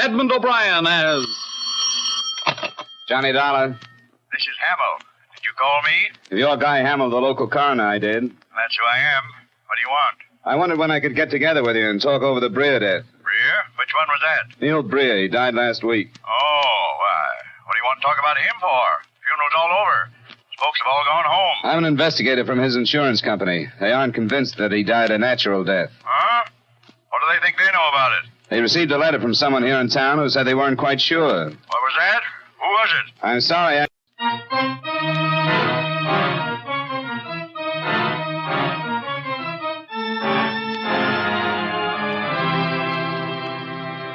Edmund O'Brien as... Johnny Dollar. This is Hamill. Did you call me? If you're Guy Hamill, the local coroner, I did. That's who I am. What do you want? I wondered when I could get together with you and talk over the Breer death. Breer? Which one was that? Neal Breer. He died last week. Oh, why? What do you want to talk about him for? Funeral's all over. Folks have all gone home. I'm an investigator from his insurance company. They aren't convinced that he died a natural death. Huh? What do they think they know about it? They received a letter from someone here in town who said they weren't quite sure. What was that? Who was it? I'm sorry,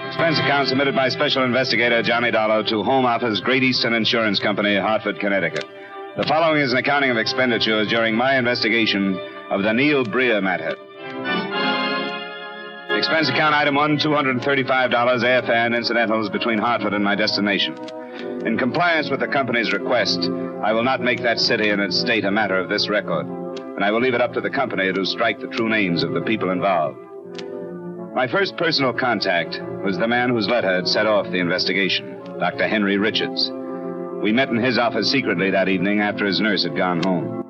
Expense account submitted by Special Investigator Johnny Dollar to Home Office, Great Eastern Insurance Company, Hartford, Connecticut. The following is an accounting of expenditures during my investigation of the Neal Breer matter. Expense account item 1, $235 airfare and incidentals between Hartford and my destination. In compliance with the company's request, I will not make that city and its state a matter of this record, and I will leave it up to the company to strike the true names of the people involved. My first personal contact was the man whose letter had set off the investigation, Dr. Henry Richards. We met in his office secretly that evening after his nurse had gone home.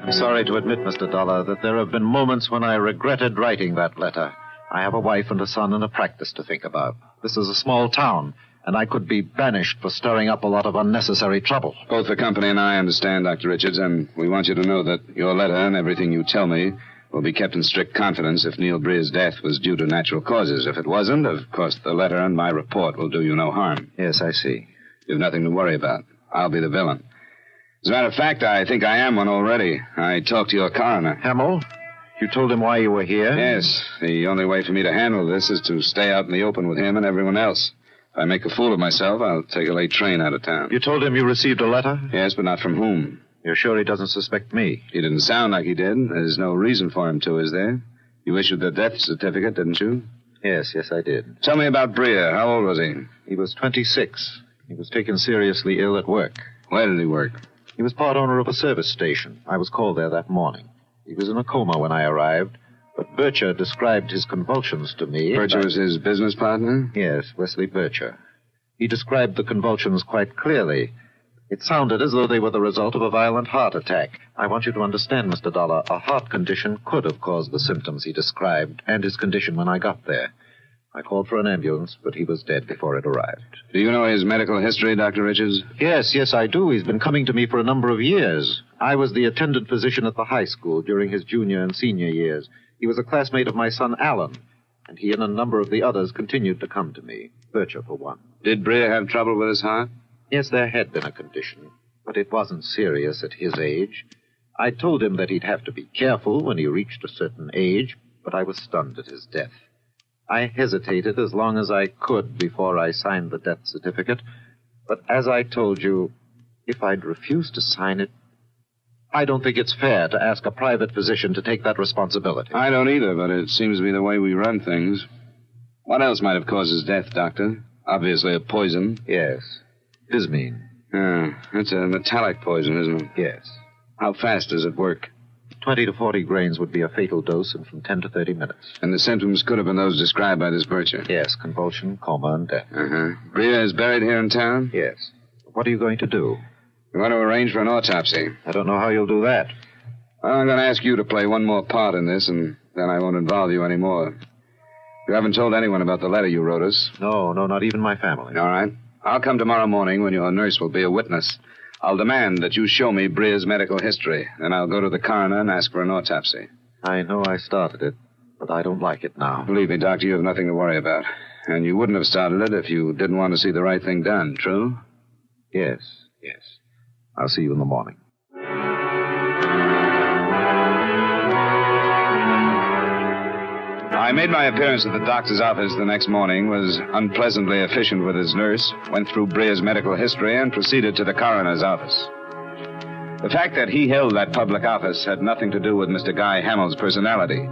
I'm sorry to admit, Mr. Dollar, that there have been moments when I regretted writing that letter. I have a wife and a son and a practice to think about. This is a small town, and I could be banished for stirring up a lot of unnecessary trouble. Both the company and I understand, Dr. Richards, and we want you to know that your letter and everything you tell me will be kept in strict confidence if Neal Breer's death was due to natural causes. If it wasn't, of course, the letter and my report will do you no harm. Yes, I see. You've nothing to worry about. I'll be the villain. As a matter of fact, I think I am one already. I talked to your coroner. Hamill, you told him why you were here? Yes. The only way for me to handle this is to stay out in the open with him and everyone else. If I make a fool of myself, I'll take a late train out of town. You told him you received a letter? Yes, but not from whom? You're sure he doesn't suspect me? He didn't sound like he did. There's no reason for him to, is there? You issued the death certificate, didn't you? Yes, I did. Tell me about Breer. How old was he? He was 26. He was taken seriously ill at work. Where did he work? He was part owner of a service station. I was called there that morning. He was in a coma when I arrived, but Bircher described his convulsions to me. Bircher was his business partner? Yes, Wesley Bircher. He described the convulsions quite clearly. It sounded as though they were the result of a violent heart attack. I want you to understand, Mr. Dollar, a heart condition could have caused the symptoms he described and his condition when I got there. I called for an ambulance, but he was dead before it arrived. Do you know his medical history, Dr. Richards? Yes, I do. He's been coming to me for a number of years. I was the attendant physician at the high school during his junior and senior years. He was a classmate of my son, Alan, and he and a number of the others continued to come to me, Bircher for one. Did Breer have trouble with his heart? Yes, there had been a condition, but it wasn't serious at his age. I told him that he'd have to be careful when he reached a certain age, but I was stunned at his death. I hesitated as long as I could before I signed the death certificate, but as I told you, if I'd refused to sign it, I don't think it's fair to ask a private physician to take that responsibility. I don't either, but it seems to be the way we run things. What else might have caused his death, Doctor? Obviously a poison. Yes. Bismine. That's a metallic poison, isn't it? Yes. How fast does it work? 20 to 40 grains would be a fatal dose, and from 10 to 30 minutes. And the symptoms could have been those described by this Bircher? Yes, convulsion, coma, and death. Breer is buried here in town? Yes. What are you going to do? We want to arrange for an autopsy. I don't know how you'll do that. Well, I'm going to ask you to play one more part in this, and then I won't involve you anymore. You haven't told anyone about the letter you wrote us? No, not even my family. All right. I'll come tomorrow morning when your nurse will be a witness. I'll demand that you show me Breer's medical history, and I'll go to the coroner and ask for an autopsy. I know I started it, but I don't like it now. Believe me, Doctor, you have nothing to worry about. And you wouldn't have started it if you didn't want to see the right thing done, true? Yes. I'll see you in the morning. I made my appearance at the doctor's office the next morning, was unpleasantly efficient with his nurse, went through Breer's medical history, and proceeded to the coroner's office. The fact that he held that public office had nothing to do with Mr. Guy Hamill's personality.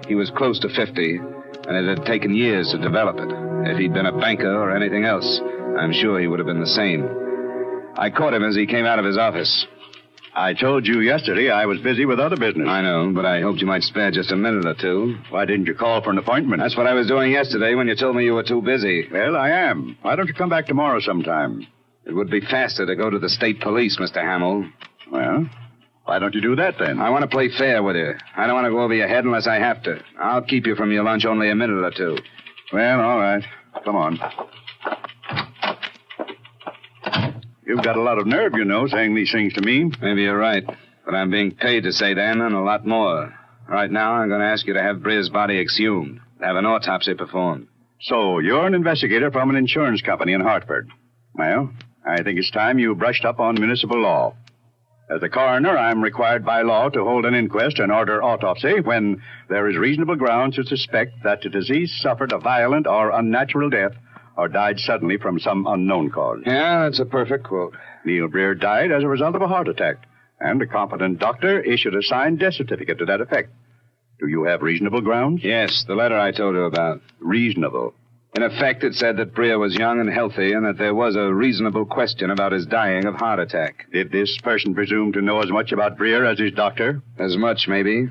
He was close to 50, and it had taken years to develop it. If he'd been a banker or anything else, I'm sure he would have been the same. I caught him as he came out of his office. I told you yesterday I was busy with other business. I know, but I hoped you might spare just a minute or two. Why didn't you call for an appointment? That's what I was doing yesterday when you told me you were too busy. Well, I am. Why don't you come back tomorrow sometime? It would be faster to go to the state police, Mr. Hamill. Well, why don't you do that then? I want to play fair with you. I don't want to go over your head unless I have to. I'll keep you from your lunch only a minute or two. Well, all right. Come on. You've got a lot of nerve, you know, saying these things to me. Maybe you're right. But I'm being paid to say them and a lot more. Right now, I'm going to ask you to have Breer's body exhumed, have an autopsy performed. So, you're an investigator from an insurance company in Hartford. Well, I think it's time you brushed up on municipal law. As a coroner, I'm required by law to hold an inquest and order autopsy when there is reasonable grounds to suspect that the deceased suffered a violent or unnatural death or died suddenly from some unknown cause. Yeah, that's a perfect quote. Neal Breer died as a result of a heart attack, and a competent doctor issued a signed death certificate to that effect. Do you have reasonable grounds? Yes, the letter I told you about. Reasonable. In effect, it said that Breer was young and healthy and that there was a reasonable question about his dying of heart attack. Did this person presume to know as much about Breer as his doctor? As much, maybe.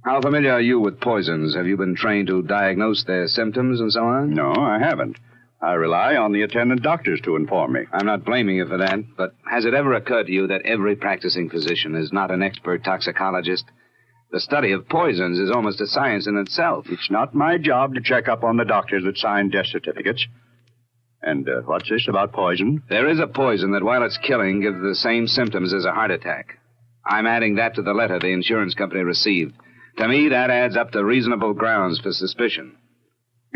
How familiar are you with poisons? Have you been trained to diagnose their symptoms and so on? No, I haven't. I rely on the attendant doctors to inform me. I'm not blaming you for that, but has it ever occurred to you that every practicing physician is not an expert toxicologist? The study of poisons is almost a science in itself. It's not my job to check up on the doctors that sign death certificates. And what's this about poison? There is a poison that, while it's killing, gives the same symptoms as a heart attack. I'm adding that to the letter the insurance company received. To me, that adds up to reasonable grounds for suspicion.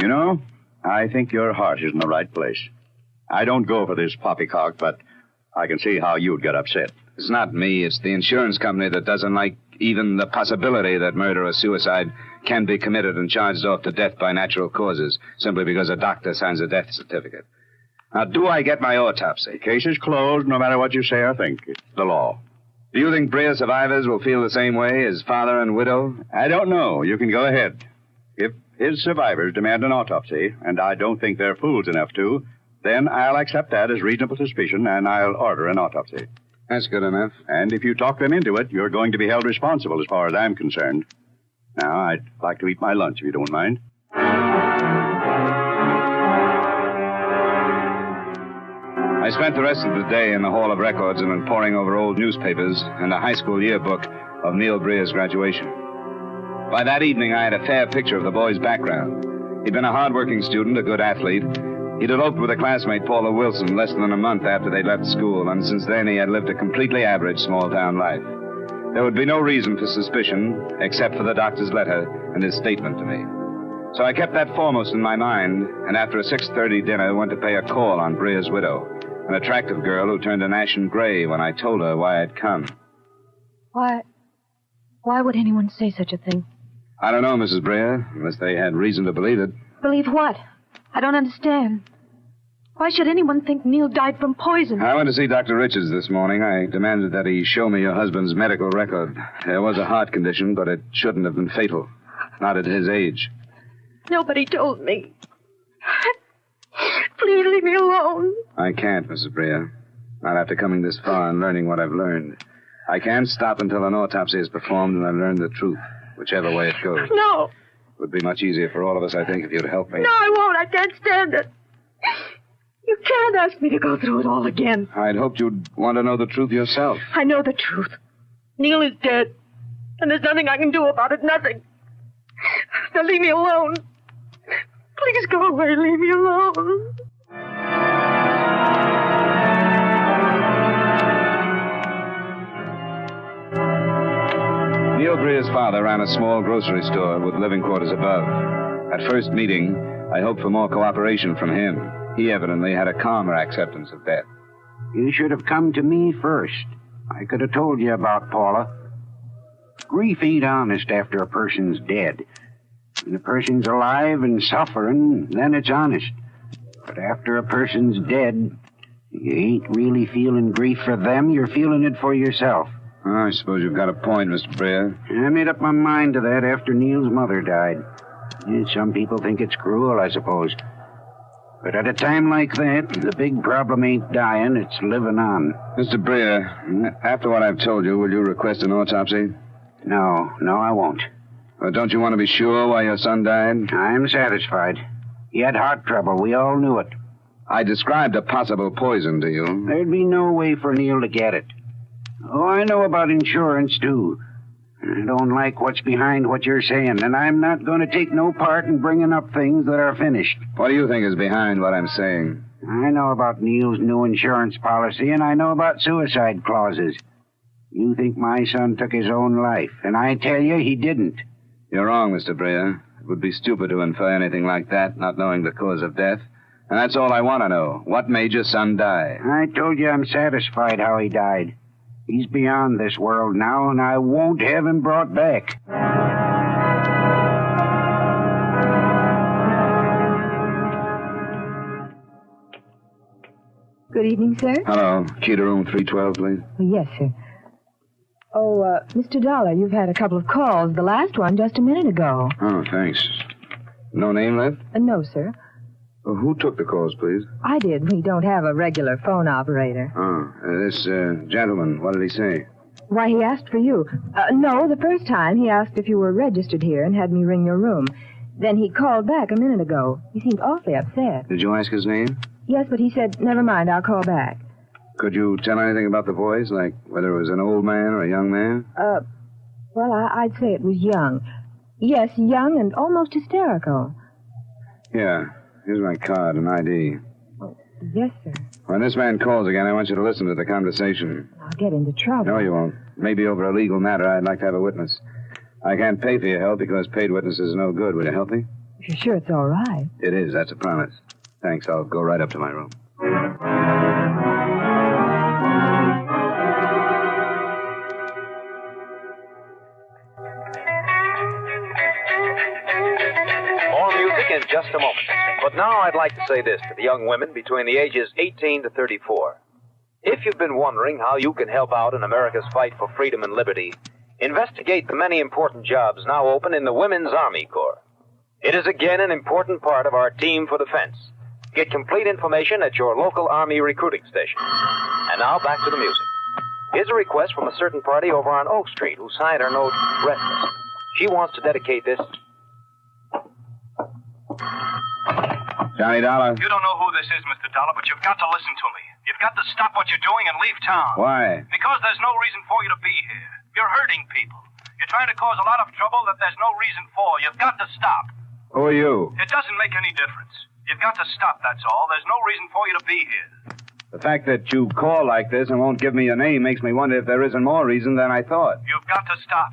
You know, I think your heart is in the right place. I don't go for this poppycock, but I can see how you'd get upset. It's not me. It's the insurance company that doesn't like even the possibility that murder or suicide can be committed and charged off to death by natural causes simply because a doctor signs a death certificate. Now, do I get my autopsy? The case is closed no matter what you say or think. It's the law. Do you think Breer survivors will feel the same way, his father and widow? I don't know. You can go ahead. If his survivors demand an autopsy, and I don't think they're fools enough to, then I'll accept that as reasonable suspicion, and I'll order an autopsy. That's good enough. And if you talk them into it, you're going to be held responsible as far as I'm concerned. Now, I'd like to eat my lunch, if you don't mind. I spent the rest of the day in the Hall of Records and in poring over old newspapers and the high school yearbook of Neal Breer's graduation. By that evening, I had a fair picture of the boy's background. He'd been a hard-working student, a good athlete. He'd eloped with a classmate, Paula Wilson, less than a month after they'd left school, and since then he had lived a completely average small-town life. There would be no reason for suspicion, except for the doctor's letter and his statement to me. So I kept that foremost in my mind, and after a 6:30 dinner, went to pay a call on Breer's widow, an attractive girl who turned an ashen gray when I told her why I'd come. Why would anyone say such a thing? I don't know, Mrs. Breer, unless they had reason to believe it. Believe what? I don't understand. Why should anyone think Neal died from poison? I went to see Dr. Richards this morning. I demanded that he show me your husband's medical record. There was a heart condition, but it shouldn't have been fatal. Not at his age. Nobody told me. Please leave me alone. I can't, Mrs. Breer. Not after coming this far and learning what I've learned. I can't stop until an autopsy is performed and I learn the truth, whichever way it goes. No. It would be much easier for all of us, I think, if you'd help me. No, I won't. I can't stand it. You can't ask me to go through it all again. I'd hoped you'd want to know the truth yourself. I know the truth. Neal is dead. And there's nothing I can do about it. Nothing. Now leave me alone. Please go away. Leave me alone. Neal Breer's father ran a small grocery store with living quarters above. At first meeting, I hoped for more cooperation from him. He evidently had a calmer acceptance of death. You should have come to me first. I could have told you about Paula. Grief ain't honest after a person's dead. When a person's alive and suffering, then it's honest. But after a person's dead, you ain't really feeling grief for them, you're feeling it for yourself. Oh, I suppose you've got a point, Mr. Breer. I made up my mind to that after Neal's mother died. Some people think it's cruel, I suppose. But at a time like that, the big problem ain't dying, it's living on. Mr. Breer, after what I've told you, will you request an autopsy? No, I won't. Don't you want to be sure why your son died? I'm satisfied. He had heart trouble. We all knew it. I described a possible poison to you. There'd be no way for Neal to get it. Oh, I know about insurance, too. I don't like what's behind what you're saying, and I'm not going to take no part in bringing up things that are finished. What do you think is behind what I'm saying? I know about Neal's new insurance policy, and I know about suicide clauses. You think my son took his own life, and I tell you he didn't. You're wrong, Mr. Breer. It would be stupid to infer anything like that, not knowing the cause of death. And that's all I want to know. What made your son die? I told you I'm satisfied how he died. He's beyond this world now, and I won't have him brought back. Good evening, sir. Hello. Key to room 312, please. Yes, sir. Oh, Mr. Dollar, you've had a couple of calls. The last one just a minute ago. Oh, thanks. No name left? No, sir. Who took the calls, please? I did. We don't have a regular phone operator. This gentleman, what did he say? Why, he asked for you. No, the first time he asked if you were registered here and had me ring your room. Then he called back a minute ago. He seemed awfully upset. Did you ask his name? Yes, but he said, never mind, I'll call back. Could you tell anything about the voice, like whether it was an old man or a young man? Well, I'd say it was young. Yes, young and almost hysterical. Yeah. Here's my card and ID. Oh, yes, sir. When this man calls again, I want you to listen to the conversation. I'll get into trouble. No, you won't. Maybe over a legal matter, I'd like to have a witness. I can't pay for your help because paid witnesses are no good. Will you help me? If you're sure it's all right. It is. That's a promise. Thanks. I'll go right up to my room. In just a moment. But now I'd like to say this to the young women between the ages 18 to 34. If you've been wondering how you can help out in America's fight for freedom and liberty, investigate the many important jobs now open in the Women's Army Corps. It is again an important part of our team for defense. Get complete information at your local Army recruiting station. And now back to the music. Here's a request from a certain party over on Oak Street who signed her note, Restless. She wants to dedicate this... Johnny Dollar. You don't know who this is, Mr. Dollar, but you've got to listen to me. You've got to stop what you're doing and leave town. Why? Because there's no reason for you to be here. You're hurting people. You're trying to cause a lot of trouble that there's no reason for. You've got to stop. Who are you? It doesn't make any difference. You've got to stop, that's all. There's no reason for you to be here. The fact that you call like this and won't give me your name makes me wonder if there isn't more reason than I thought. You've got to stop.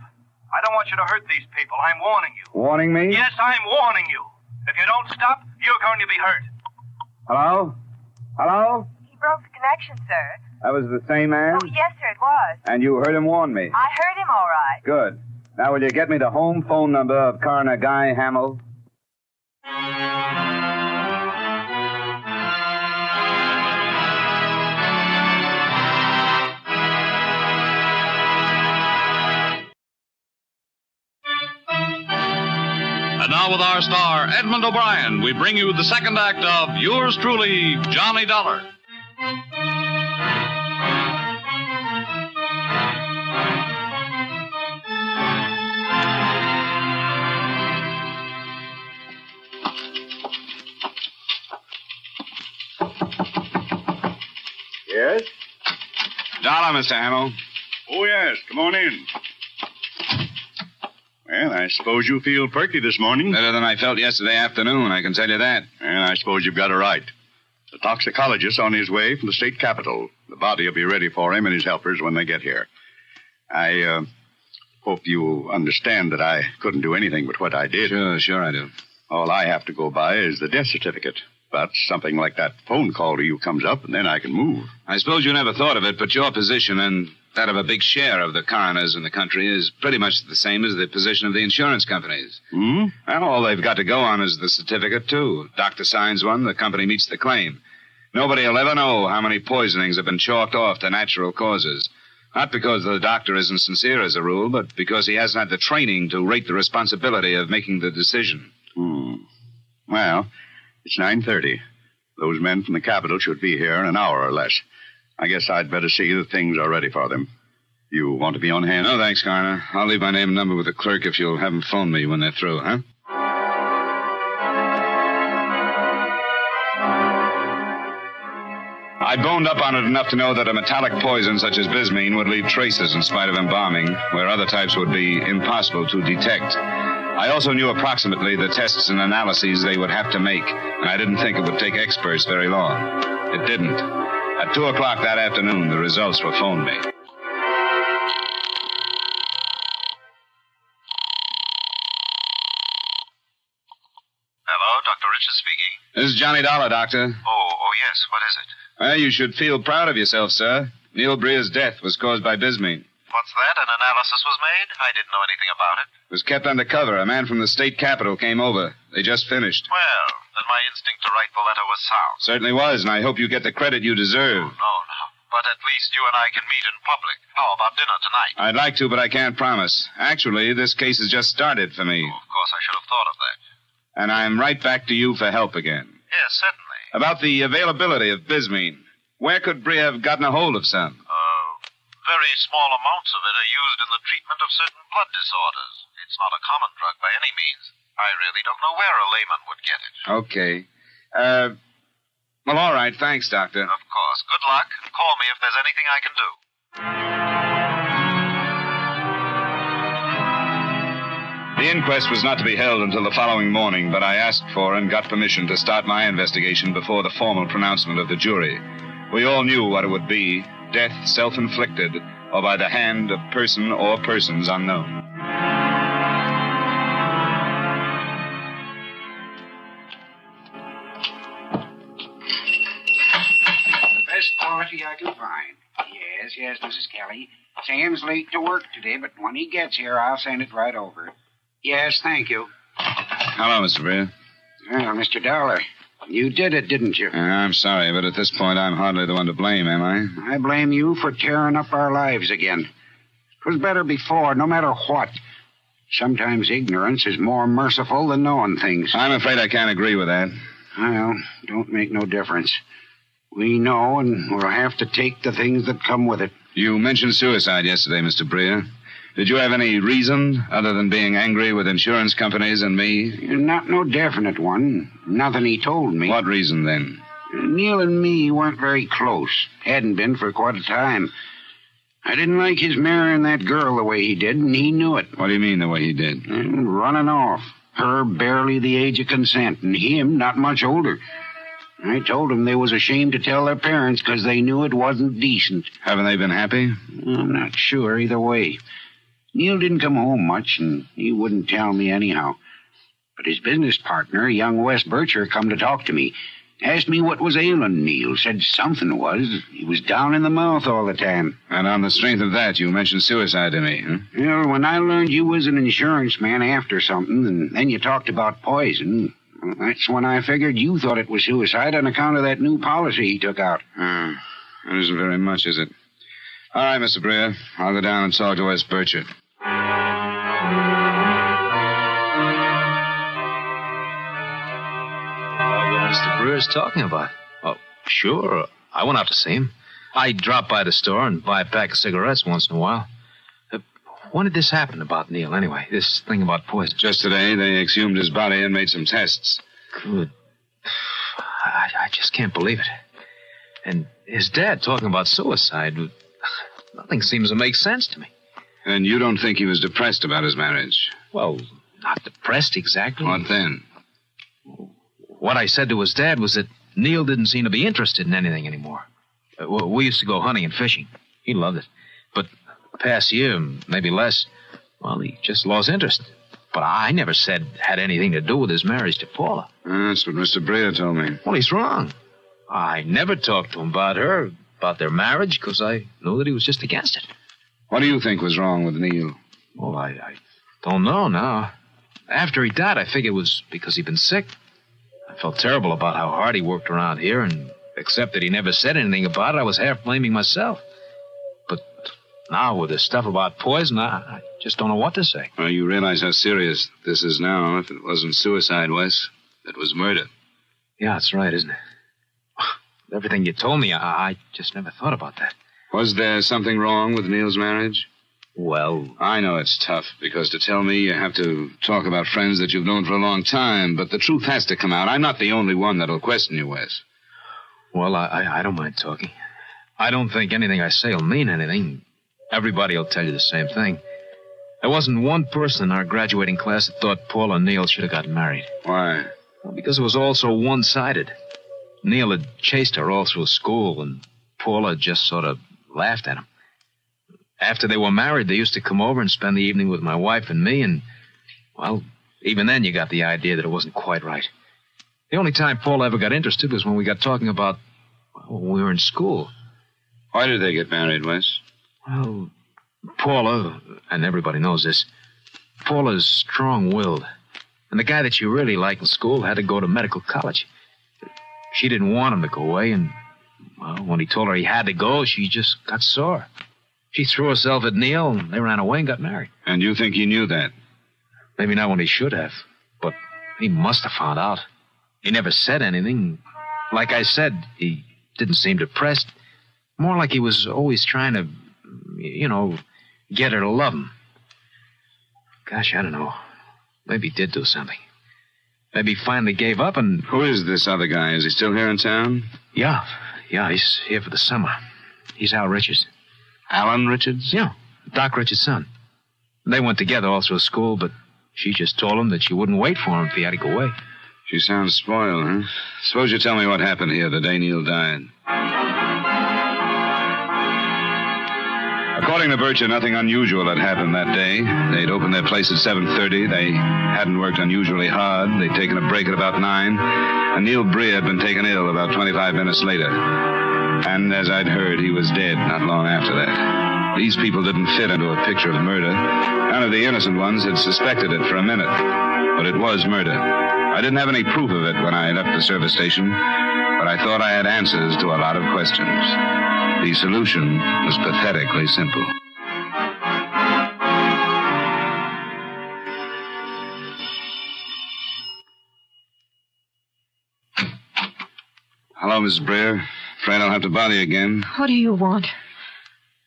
I don't want you to hurt these people. I'm warning you. Warning me? Yes, I'm warning you. If you don't stop, you're going to be hurt. Hello? Hello? He broke the connection, sir. That was the same man? Oh, yes, sir, it was. And you heard him warn me? I heard him all right. Good. Now, will you get me the home phone number of Coroner Guy Hamill? And now with our star, Edmund O'Brien, we bring you the second act of yours truly, Johnny Dollar. Yes? Dollar, Mr. Hamill. Oh, yes. Come on in. Well, I suppose you feel perky this morning. Better than I felt yesterday afternoon, I can tell you that. Well, I suppose you've got it right. The toxicologist's on his way from the state capitol. The body will be ready for him and his helpers when they get here. I hope you understand that I couldn't do anything but what I did. Sure I do. All I have to go by is the death certificate. But something like that phone call to you comes up, and then I can move. I suppose you never thought of it, but your position and that of a big share of the coroners in the country is pretty much the same as the position of the insurance companies. Hmm? Well, all they've got to go on is the certificate, too. Doctor signs one, the company meets the claim. Nobody will ever know how many poisonings have been chalked off to natural causes. Not because the doctor isn't sincere as a rule, but because he hasn't had the training to rate the responsibility of making the decision. Well, it's 9:30. Those men from the capital should be here in an hour or less. I guess I'd better see that things are ready for them. You want to be on hand? No, thanks, Coroner. I'll leave my name and number with the clerk if you'll have them phone me when they're through, huh? I boned up on it enough to know that a metallic poison such as bismine would leave traces in spite of embalming, where other types would be impossible to detect. I also knew approximately the tests and analyses they would have to make, and I didn't think it would take experts very long. It didn't. At 2 o'clock that afternoon, the results were phoned me. Hello, Dr. Richards speaking. This is Johnny Dollar, Doctor. Oh, yes. What is it? Well, you should feel proud of yourself, sir. Neal Breer's death was caused by bismine. What's that? An analysis was made? I didn't know anything about it. It was kept under cover. A man from the state capitol came over. They just finished. Well, then my instinct to write the letter was sound. Certainly was, and I hope you get the credit you deserve. No. But at least you and I can meet in public. How about dinner tonight? I'd like to, but I can't promise. Actually, this case has just started for me. Oh, of course, I should have thought of that. And I'm right back to you for help again. Yes, certainly. About the availability of bismine. Where could Breer have gotten a hold of some? Very small amounts of it are used in the treatment of certain blood disorders. It's not a common drug by any means. I really don't know where a layman would get it. Okay. Well, all right. Thanks, Doctor. Of course. Good luck. Call me if there's anything I can do. The inquest was not to be held until the following morning, but I asked for and got permission to start my investigation before the formal pronouncement of the jury. We all knew what it would be. Death self-inflicted, or by the hand of person or persons unknown. The best quality I can find. Yes, Mrs. Kelly. Sam's late to work today, but when he gets here, I'll send it right over. Yes, thank you. Hello, Mr. Breer. Well, Mr. Dollar, you did it, didn't you? I'm sorry, but at this point, I'm hardly the one to blame, am I? I blame you for tearing up our lives again. It was better before, no matter what. Sometimes ignorance is more merciful than knowing things. I'm afraid I can't agree with that. Well, don't make no difference. We know, and we'll have to take the things that come with it. You mentioned suicide yesterday, Mr. Breer. Did you have any reason, other than being angry with insurance companies and me? Not no definite one. Nothing he told me. What reason, then? Neal and me weren't very close. Hadn't been for quite a time. I didn't like his marrying that girl the way he did, and he knew it. What do you mean, the way he did? Running off. Her barely the age of consent, and him not much older. I told them they was ashamed to tell their parents because they knew it wasn't decent. Haven't they been happy? I'm not sure either way. Neal didn't come home much, and he wouldn't tell me anyhow. But his business partner, young Wes Bircher, come to talk to me. Asked me what was ailing Neal. Said something was. He was down in the mouth all the time. And on the strength of that, you mentioned suicide to me, huh? Well, when I learned you was an insurance man after something, and then you talked about poison, well, that's when I figured you thought it was suicide on account of that new policy he took out. That isn't very much, is it? All right, Mr. Breer. I'll go down and talk to Wes Bircher. Mr. Breer's talking about? Oh, sure. I went out to see him. I drop by the store and buy a pack of cigarettes once in a while. When did this happen about Neal, anyway? This thing about poison? Just today, they exhumed his body and made some tests. Good. I just can't believe it. And his dad talking about suicide. Nothing seems to make sense to me. And you don't think he was depressed about his marriage? Well, not depressed exactly. What then? What I said to his dad was that Neal didn't seem to be interested in anything anymore. We used to go hunting and fishing. He loved it. But the past year, maybe less, well, he just lost interest. But I never said it had anything to do with his marriage to Paula. That's what Mr. Breer told me. Well, he's wrong. I never talked to him about her, about their marriage, because I knew that he was just against it. What do you think was wrong with Neal? Well, I don't know now. After he died, I figured it was because he'd been sick. I felt terrible about how hard he worked around here, and except that he never said anything about it, I was half blaming myself. But now, with this stuff about poison, I just don't know what to say. Well, you realize how serious this is now. If it wasn't suicide, Wes, it was murder. Yeah, that's right, isn't it? everything you told me, I just never thought about that. Was there something wrong with Neal's marriage? Well, I know it's tough, because to tell me you have to talk about friends that you've known for a long time, but the truth has to come out. I'm not the only one that'll question you, Wes. well, I don't mind talking. I don't think anything I say will mean anything. Everybody will tell you the same thing. There wasn't one person in our graduating class that thought Paula and Neal should have gotten married. Why? Well, because it was all so one-sided. Neal had chased her all through school, and Paula just sort of laughed at him. After they were married, they used to come over and spend the evening with my wife and me, and, well, even then you got the idea that it wasn't quite right. The only time Paula ever got interested was when we got talking about, well, when we were in school. Why did they get married, Wes? Well, Paula, and everybody knows this, Paula's strong-willed. And the guy that she really liked in school had to go to medical college. She didn't want him to go away, and, well, when he told her he had to go, she just got sore. She threw herself at Neal, and they ran away and got married. And you think he knew that? Maybe not when he should have, but he must have found out. He never said anything. Like I said, he didn't seem depressed. More like he was always trying to, get her to love him. Gosh, I don't know. Maybe he did do something. Maybe he finally gave up and... Who is this other guy? Is he still here in town? Yeah, he's here for the summer. He's Al Richards. Alan Richards? Yeah, Doc Richards' son. They went together all through school, but she just told him that she wouldn't wait for him if he had to go away. She sounds spoiled, huh? Suppose you tell me what happened here the day Neal died. According to Bircher, nothing unusual had happened that day. They'd opened their place at 7:30. They hadn't worked unusually hard. They'd taken a break at about 9. And Neal Breer had been taken ill about 25 minutes later. And as I'd heard, he was dead not long after that. These people didn't fit into a picture of murder. None of the innocent ones had suspected it for a minute. But it was murder. I didn't have any proof of it when I left the service station, but I thought I had answers to a lot of questions. The solution was pathetically simple. Hello, Mrs. Breer. Afraid I'll have to bother you again. What do you want?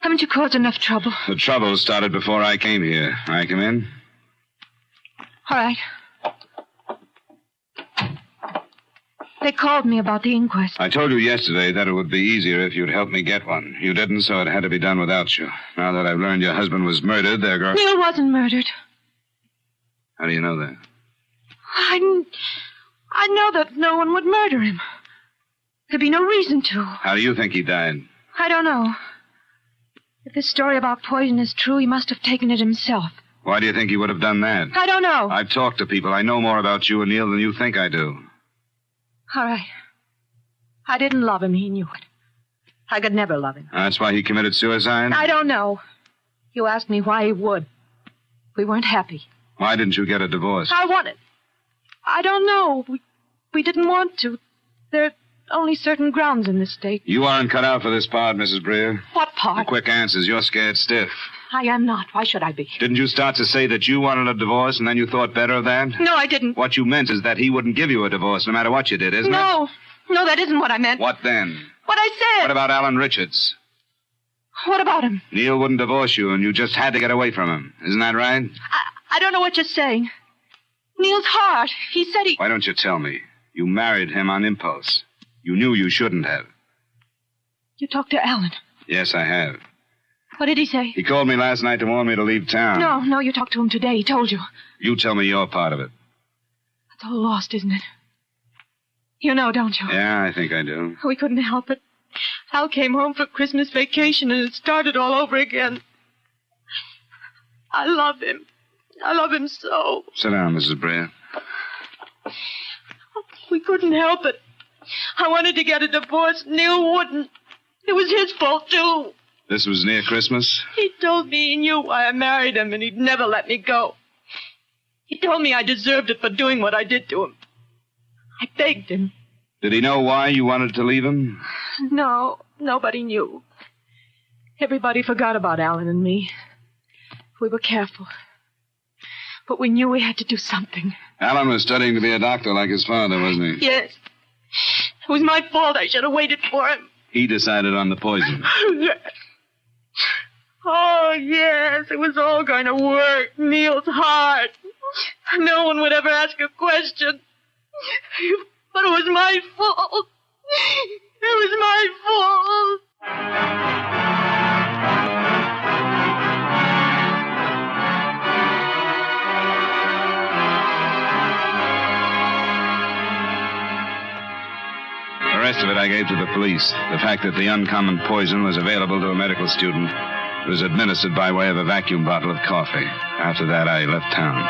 Haven't you caused enough trouble? The trouble started before I came here. May I come in? All right. They called me about the inquest. I told you yesterday that it would be easier if you'd help me get one. You didn't, so it had to be done without you. Now that I've learned your husband was murdered, they're going... Neal wasn't murdered. How do you know that? I know that no one would murder him. There'd be no reason to. How do you think he died? I don't know. If this story about poison is true, he must have taken it himself. Why do you think he would have done that? I don't know. I've talked to people. I know more about you and Neal than you think I do. All right. I didn't love him. He knew it. I could never love him. That's why he committed suicide? I don't know. You asked me why he would. We weren't happy. Why didn't you get a divorce? I wanted... I don't know. We didn't want to. There are only certain grounds in this state. You aren't cut out for this part, Mrs. Breer. What part? The quick answers. You're scared stiff. I am not. Why should I be? Didn't you start to say that you wanted a divorce and then you thought better of that? No, I didn't. What you meant is that he wouldn't give you a divorce no matter what you did, isn't it? No, that isn't what I meant. What then? What I said. What about Alan Richards? What about him? Neal wouldn't divorce you and you just had to get away from him. Isn't that right? I don't know what you're saying. Neal's heart. He said he... Why don't you tell me? You married him on impulse. You knew you shouldn't have. You talked to Alan? Yes, I have. What did he say? He called me last night to warn me to leave town. No, you talked to him today. He told you. You tell me your part of it. It's all lost, isn't it? You know, don't you? Yeah, I think I do. We couldn't help it. Al came home for Christmas vacation and it started all over again. I love him. I love him so. Sit down, Mrs. Breer. We couldn't help it. I wanted to get a divorce. Neal wouldn't. It was his fault, too. This was near Christmas? He told me he knew why I married him and he'd never let me go. He told me I deserved it for doing what I did to him. I begged him. Did he know why you wanted to leave him? No, nobody knew. Everybody forgot about Alan and me. We were careful. But we knew we had to do something. Alan was studying to be a doctor like his father, wasn't he? Yes. It was my fault. I should have waited for him. He decided on the poison. Yes. Oh, yes. It was all going to work. Neal's heart. No one would ever ask a question. But it was my fault. It was my fault. The rest of it I gave to the police. The fact that the uncommon poison was available to a medical student was administered by way of a vacuum bottle of coffee. After that, I left town.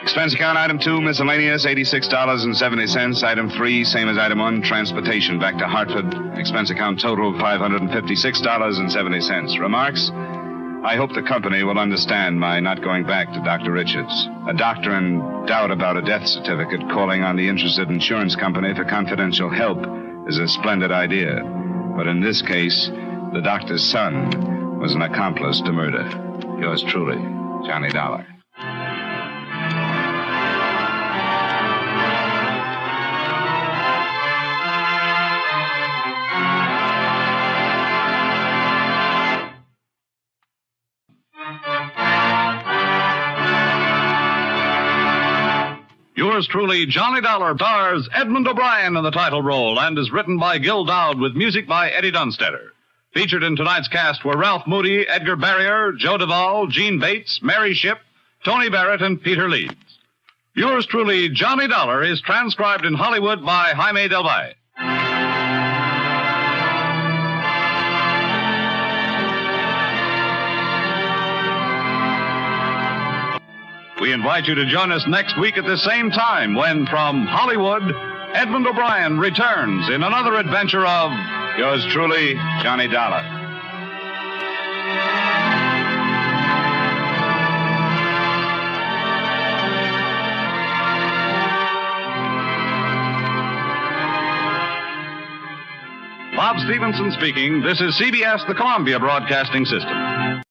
Expense account item 2, miscellaneous, $86.70. Item 3, same as item 1, transportation back to Hartford. Expense account total, $556.70. Remarks? I hope the company will understand my not going back to Dr. Richards. A doctor in doubt about a death certificate calling on the interested insurance company for confidential help is a splendid idea. But in this case, the doctor's son was an accomplice to murder. Yours truly, Johnny Dollar. Yours truly, Johnny Dollar, stars Edmund O'Brien in the title role and is written by Gil Dowd with music by Eddie Dunstetter. Featured in tonight's cast were Ralph Moody, Edgar Barrier, Joe Duvall, Gene Bates, Mary Shipp, Tony Barrett, and Peter Leeds. Yours truly, Johnny Dollar, is transcribed in Hollywood by Jaime Del Valle. We invite you to join us next week at the same time when, from Hollywood, Edmund O'Brien returns in another adventure of Yours truly, Johnny Dollar. Bob Stevenson speaking. This is CBS, the Columbia Broadcasting System.